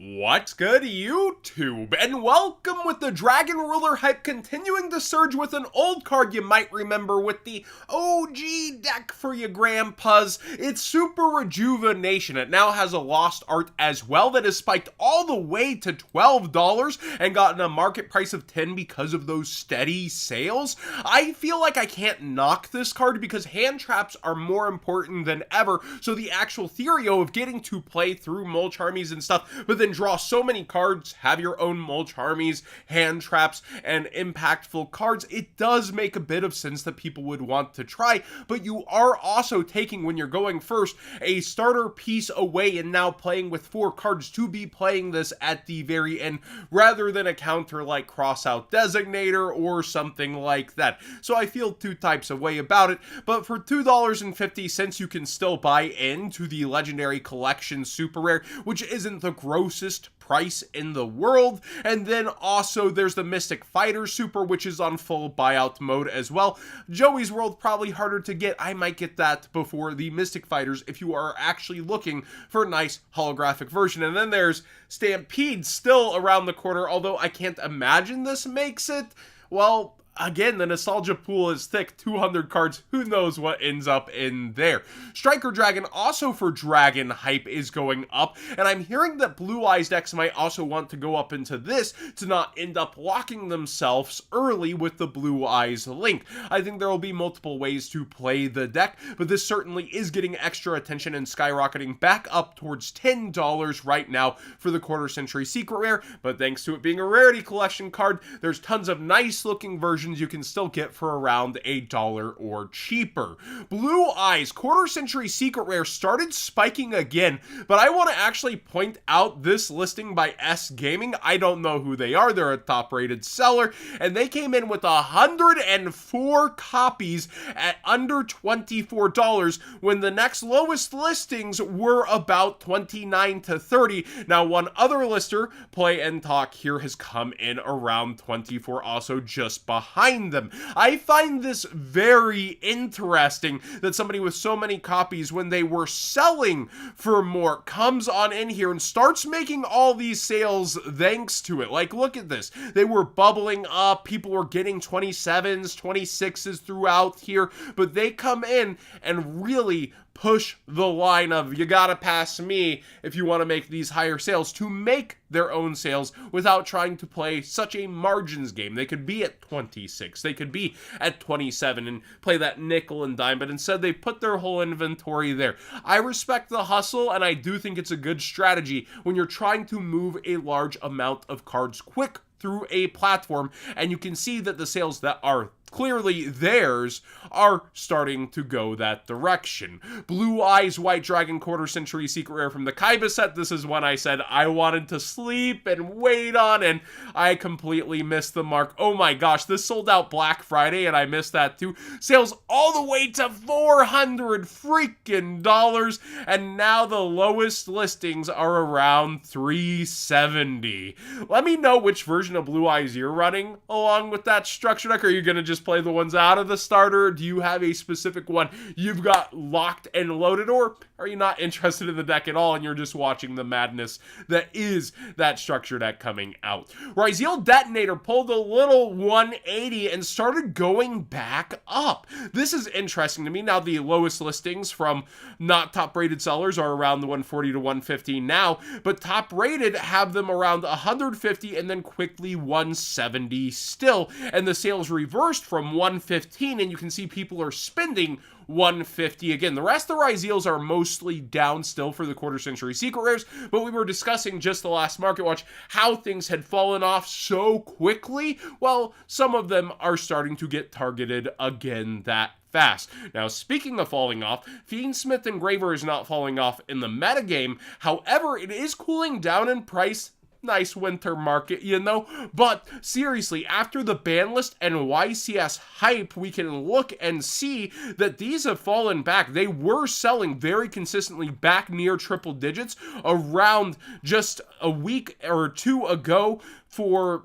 What's good, YouTube? And welcome with the Dragon Ruler hype continuing to surge with an old card you might remember with the OG deck for your grandpas. It's Super Rejuvenation. It now has a lost art as well that has spiked all the way to $12 and gotten a market price of $10 because of those steady sales. I feel like I can't knock this card because hand traps are more important than ever. So the actual theory of getting to play through mulch armies and stuff, but then draw so many cards, have your own mulch armies, hand traps, and impactful cards, it does make a bit of sense that people would want to try, but you are also taking, when you're going first, a starter piece away and now playing with 4 cards to be playing this at the very end, rather than a counter like Crossout Designator or something like that. So I feel two types of way about it, but for $2.50 you can still buy into the Legendary Collection Super Rare, which isn't the grossest price in the world. And then also there's the Mystic Fighter Super, which is on full buyout mode as well. Joey's World probably harder to get. I might get that before the Mystic Fighters if you are actually looking for a nice holographic version. And then there's Stampede still around the corner, although I can't imagine this makes it. Well, again, the nostalgia pool is thick, 200 cards, who knows what ends up in there. Striker Dragon, also for Dragon hype, is going up, and I'm hearing that Blue Eyes decks might also want to go up into this to not end up locking themselves early with the Blue Eyes link. I think there will be multiple ways to play the deck, but this certainly is getting extra attention and skyrocketing back up towards $10 right now for the Quarter Century Secret Rare, but thanks to it being a rarity collection card, there's tons of nice looking versions you can still get for around $1 or cheaper. Blue Eyes Quarter Century Secret Rare started spiking again, but I want to actually point out this listing by S Gaming. I don't know who they are. They're a top rated seller, and they came in with 104 copies at under $24 when the next lowest listings were about $29 to $30. Now, one other lister, Play and Talk here, has come in around $24, also just behind them. I find this very interesting that somebody with so many copies, when they were selling for more, comes on in here and starts making all these sales thanks to it. Like, look at this. They were bubbling up. People were getting 27s, 26s throughout here, but they come in and really push the line of, you gotta pass me if you want to make these higher sales, to make their own sales without trying to play such a margins game. They could be at 26, they could be at 27 and play that nickel and dime, but instead they put their whole inventory there. I respect the hustle, and I do think it's a good strategy when you're trying to move a large amount of cards quick through a platform, and you can see that the sales that are clearly theirs are starting to go that direction. Blue Eyes White Dragon Quarter Century Secret Rare from the Kaiba set. This is one I said I wanted to sleep and wait on, and I completely missed the mark. Oh my gosh, this sold out Black Friday, and I missed that too. Sales all the way to $400 freaking dollars, and now the lowest listings are around $370. Let me know which version of Blue Eyes you're running along with that structure deck. Are you gonna just play the ones out of the starter? Do you have a specific one you've got locked and loaded, or are you not interested in the deck at all and you're just watching the madness that is that structure deck coming out? Ryal Detonator pulled a little 180 and started going back up. This is interesting to me. Now the lowest listings from not top rated sellers are around the 140 to 150 now, but top rated have them around 150 and then quickly 170 still, and the sales reversed from 115, and you can see people are spending 150 again. The rest of the Ryals are mostly down still for the Quarter Century Secret Rares, but we were discussing just the last market watch how things had fallen off so quickly. Well, some of them are starting to get targeted again that fast. Now, speaking of falling off, Fiendsmith Engraver is not falling off in the metagame. However, it is cooling down in price. Nice winter market, you know? But seriously, after the ban list and YCS hype, we can look and see that these have fallen back. They were selling very consistently back near triple digits around just a week or two ago for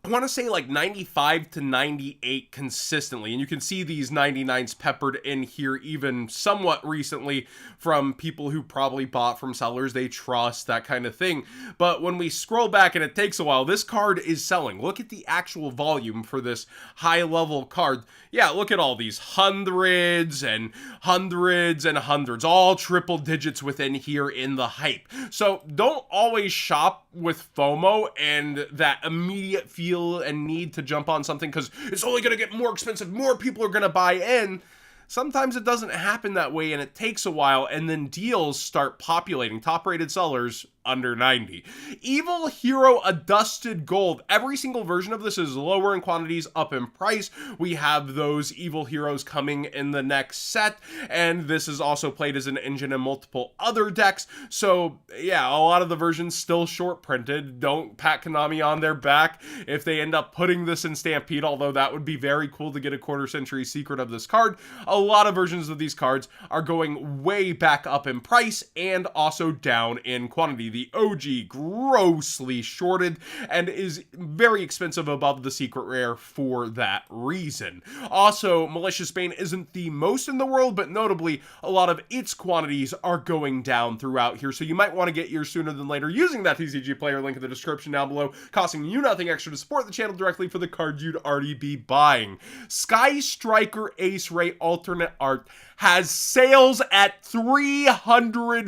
I want to say like 95 to 98 consistently, and you can see these 99s peppered in here even somewhat recently from people who probably bought from sellers they trust, that kind of thing. But when we scroll back, and it takes a while, this card is selling. Look at the actual volume for this high level card. Yeah, look at all these hundreds and hundreds and hundreds, all triple digits within here in the hype. So don't always shop with FOMO and that immediate feel and need to jump on something because it's only going to get more expensive, more people are going to buy in. Sometimes it doesn't happen that way and it takes a while, and then deals start populating. Top rated sellers under 90. Evil Hero Adusted Gold. Every single version of this is lower in quantities, up in price. We have those evil heroes coming in the next set, and this is also played as an engine in multiple other decks. So yeah, a lot of the versions still short printed. Don't pat Konami on their back if they end up putting this in Stampede, although that would be very cool to get a quarter century secret of this card. A lot of versions of these cards are going way back up in price and also down in quantity. The OG grossly shorted and is very expensive above the secret rare for that reason. Also, Militia Spain isn't the most in the world, but notably a lot of its quantities are going down throughout here, so you might want to get yours sooner than later using that TCG player link in the description down below, costing you nothing extra to support the channel directly for the cards you'd already be buying. Sky Striker Ace Ray alternate art has sales at $300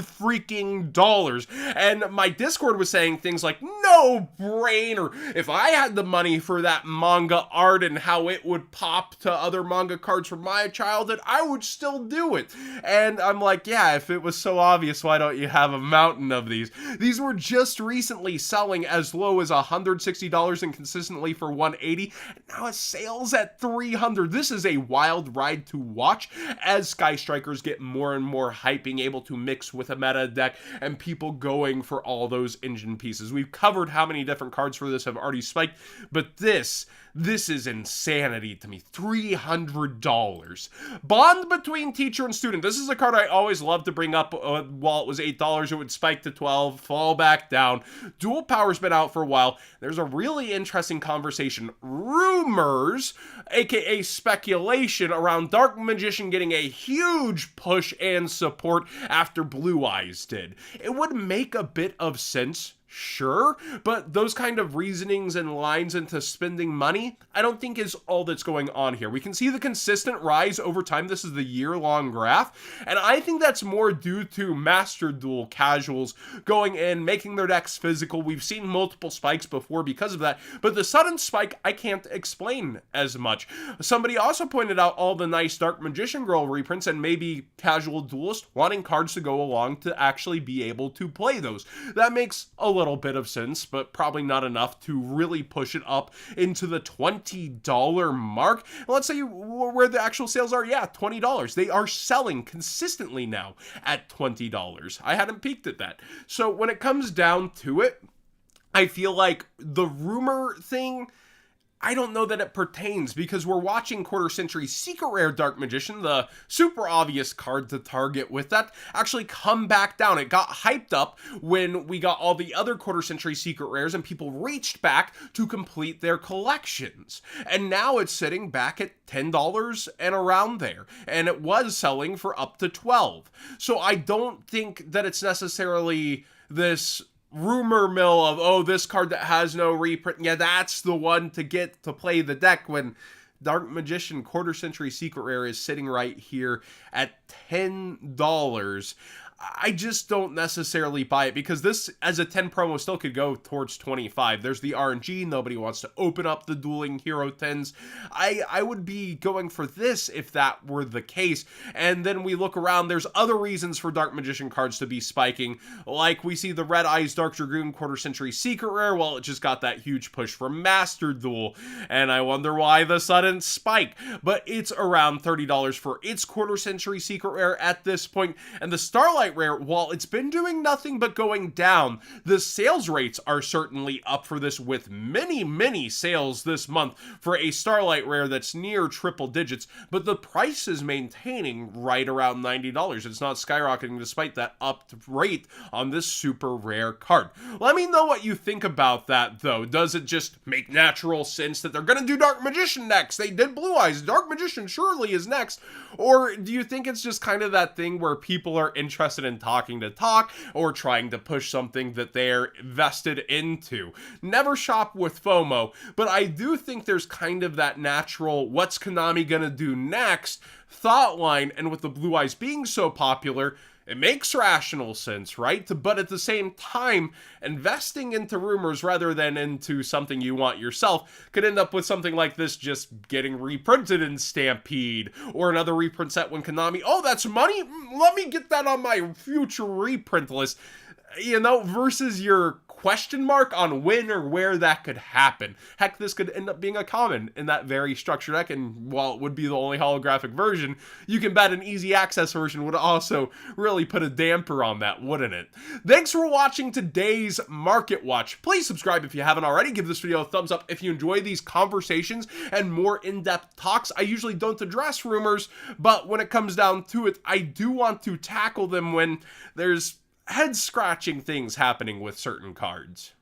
freaking dollars, and my Discord was saying things like no brainer. If I had the money for that manga art and how it would pop to other manga cards from my childhood, I would still do it. And I'm like, yeah, if it was so obvious, why don't you have a mountain of these? These were just recently selling as low as $160 and consistently for $180, and now it sales at $300. This is a wild ride to watch as Sky Strikers get more and more hype, being able to mix with a meta deck and people going for all those engine pieces. We've covered how many different cards for this have already spiked, but this is insanity to me. $300. Bond Between Teacher and Student. This is a card I always love to bring up. While it was $8, it would spike to $12, fall back down. Dual Power's been out for a while. There's a really interesting conversation. Rumors, aka speculation, around Dark Magician getting a huge push and support after Blue Eyes did. It would make a bit of sense, sure, but those kind of reasonings and lines into spending money, I don't think is all that's going on here. We can see the consistent rise over time. This is the year-long graph, and I think that's more due to Master Duel casuals going in, making their decks physical. We've seen multiple spikes before because of that, but the sudden spike I can't explain as much. Somebody also pointed out all the nice Dark Magician Girl reprints and maybe casual duelists wanting cards to go along to actually be able to play those. That makes a little bit of sense, but probably not enough to really push it up into the $20 mark. And let's say where the actual sales are, yeah, $20. They are selling consistently now at $20. I hadn't peeked at that. So when it comes down to it, I feel like the rumor thing, I don't know that it pertains, because we're watching quarter century secret rare Dark Magician, the super obvious card to target with that, actually come back down. It got hyped up when we got all the other quarter century secret rares and people reached back to complete their collections. And now it's sitting back at $10 and around there. And it was selling for up to $12. So I don't think that it's necessarily this rumor mill of, oh, this card that has no reprint, yeah, that's the one to get to play the deck, when Dark Magician quarter century secret rare is sitting right here at $10. I just don't necessarily buy it, because this as a 10 promo still could go towards 25. There's the RNG. Nobody wants to open up the dueling hero 10s. I would be going for this if that were the case. And then we look around, there's other reasons for Dark Magician cards to be spiking. Like we see the Red Eyes Dark Dragoon quarter century secret rare. Well, it just got that huge push from Master Duel, and I wonder why the sudden spike. But it's around $30 for its quarter century secret rare at this point. And the Starlight Starlight Rare, while it's been doing nothing but going down, the sales rates are certainly up for this, with many sales this month for a Starlight Rare that's near triple digits, but the price is maintaining right around $90. It's not skyrocketing despite that upped rate on this super rare card. Let me know what you think about that, though. Does it just make natural sense that they're gonna do Dark Magician next? They did Blue Eyes. Dark Magician surely is next. Or do you think it's just kind of that thing where people are interested in talking to talk or trying to push something that they're vested into? Never shop with FOMO, but I do think there's kind of that natural what's Konami gonna do next thought line, and with the Blue Eyes being so popular, it makes rational sense, right? But at the same time, investing into rumors rather than into something you want yourself could end up with something like this just getting reprinted in Stampede, or another reprint set when Konami, oh, that's money? Let me get that on my future reprint list. You know, versus your question mark on when or where that could happen. Heck, this could end up being a common in that very structured deck, and while it would be the only holographic version, you can bet an easy access version would also really put a damper on that, wouldn't it? Thanks for watching today's Market Watch. Please subscribe if you haven't already. Give this video a thumbs up if you enjoy these conversations and more in-depth talks. I usually don't address rumors, but when it comes down to it, I do want to tackle them when there's head-scratching things happening with certain cards.